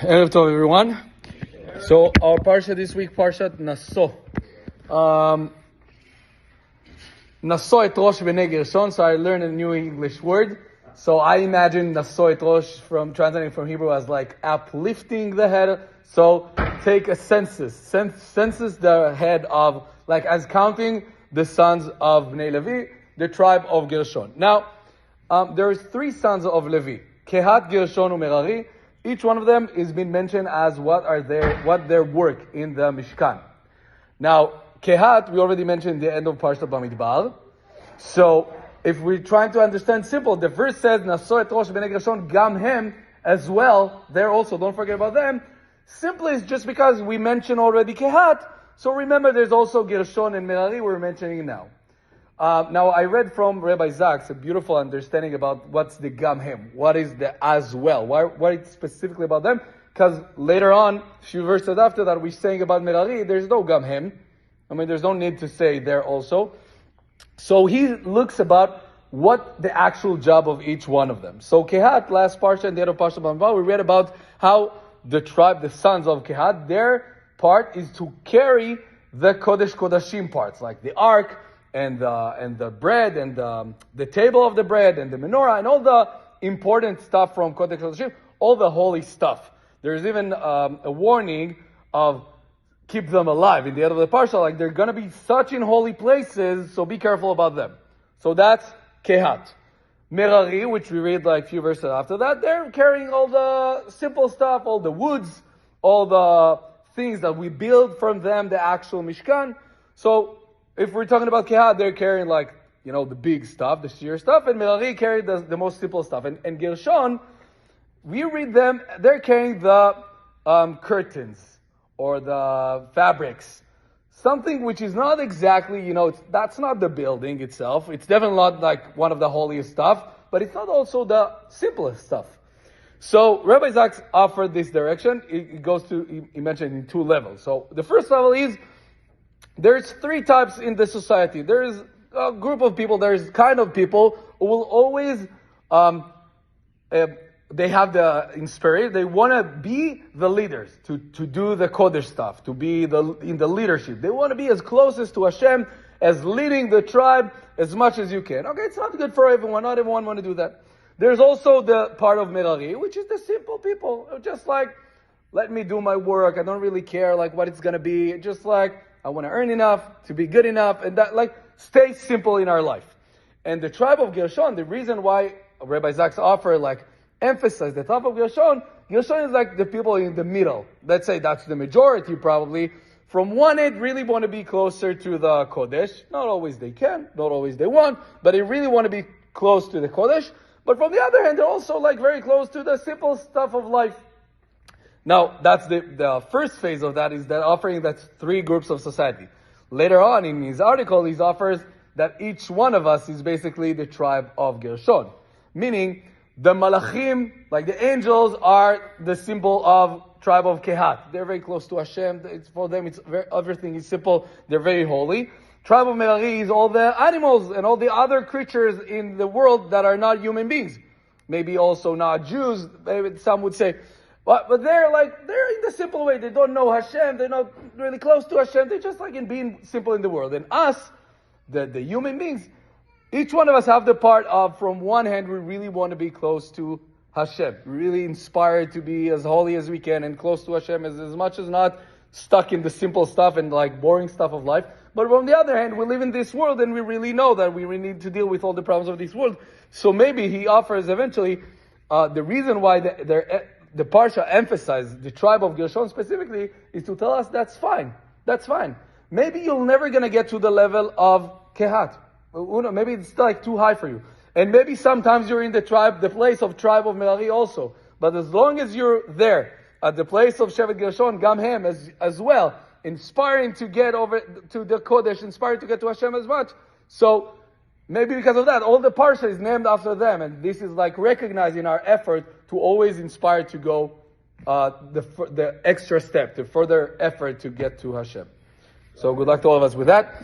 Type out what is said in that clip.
Erev Tov, everyone. So our Parshat this week, Parshat Naso. Naso et Rosh Bnei Gershon. So I learned a new English word. So I imagine Naso et Rosh from translating from Hebrew as like uplifting the head. So take a census the head of, like as counting the sons of Bnei Levi, the tribe of Gershon. Now, there's three sons of Levi: Kehat, Gershon, and Merari. Each one of them is being mentioned as what their work in the Mishkan. Now, Kehat, we already mentioned the end of Parshat Bamidbar. So, if we're trying to understand simple, the verse says, Naso et Rosh Bnei Gershon, Gam Hem, as well, there also, don't forget about them. Simply, it's just because we mentioned already Kehat, so remember there's also Gershon and Merari we're mentioning now. Now, I read from Rabbi Zach's a beautiful understanding about what's the Gam Hem, what is the as well, why it's specifically about them, because later on, a few verses after that, we're saying about Merari, there's no Gam Hem. I mean, there's no need to say there also. So he looks about what the actual job of each one of them. So Kehat, last Parshat and the other Parshat Bamidbar, we read about how the tribe, the sons of Kehat, their part is to carry the Kodesh Kodashim parts, like the ark, and the bread, and the table of the bread, and the menorah, and all the important stuff from Kodesh Kodashim, all the holy stuff. There's even a warning of keep them alive in the end of the parsha, like they're going to be such in holy places, so be careful about them. So that's Kehat. Merari, which we read like a few verses after that, they're carrying all the simple stuff, all the woods, all the things that we build from them, the actual Mishkan. So if we're talking about Kehat, they're carrying like, the big stuff, the sheer stuff, and Merari carried the most simple stuff. And Gershon, we read them, they're carrying the curtains or the fabrics. Something which is not exactly, that's not the building itself. It's definitely not like one of the holiest stuff, but it's not also the simplest stuff. So Rabbi Zach's offered this direction. It goes to, he mentioned in two levels. So the first level is, there's three types in the society. There is a group of people, there's kind of people who will always, they have the inspiration, they want to be the leaders, to do the Kodesh stuff, to be in the leadership. They want to be as closest to Hashem as leading the tribe as much as you can. Okay, it's not good for everyone. Not everyone want to do that. There's also the part of Merari, which is the simple people. Just like, let me do my work. I don't really care like what it's going to be. Just like, I want to earn enough to be good enough, and that stay simple in our life. And the tribe of Gershon, the reason why Rabbi Zach's offer emphasize the top of Gershon is like the people in the middle. Let's say that's the majority probably. From one end, really want to be closer to the Kodesh. Not always they can, not always they want, but they really want to be close to the Kodesh. But from the other hand, they're also very close to the simple stuff of life. Now, that's the first phase of that, is that offering that's three groups of society. Later on in his article, he offers that each one of us is basically the tribe of Gershon. Meaning, the Malachim, like the angels, are the symbol of tribe of Kehat. They're very close to Hashem. For them, everything is simple. They're very holy. Tribe of Merari is all the animals and all the other creatures in the world that are not human beings. Maybe also not Jews. Maybe some would say, but they're in the simple way. They don't know Hashem. They're not really close to Hashem. They're just in being simple in the world. And us, the human beings, each one of us have the part of, from one hand, we really want to be close to Hashem. We're really inspired to be as holy as we can and close to Hashem as much as not stuck in the simple stuff and boring stuff of life. But on the other hand, we live in this world and we really know that we really need to deal with all the problems of this world. So maybe he offers eventually the reason why the Parsha emphasizes the tribe of Gershon specifically is to tell us that's fine. That's fine. Maybe you're never going to get to the level of Kehat. Maybe it's too high for you. And maybe sometimes you're in the place of tribe of Merari also. But as long as you're there, at the place of Shevet Gershon, Gam Hem as well, inspiring to get over to the Kodesh, inspiring to get to Hashem as much. So maybe because of that, all the Parsha is named after them. And this is recognizing our effort to always inspire to go the extra step, the further effort to get to Hashem. So good luck to all of us with that.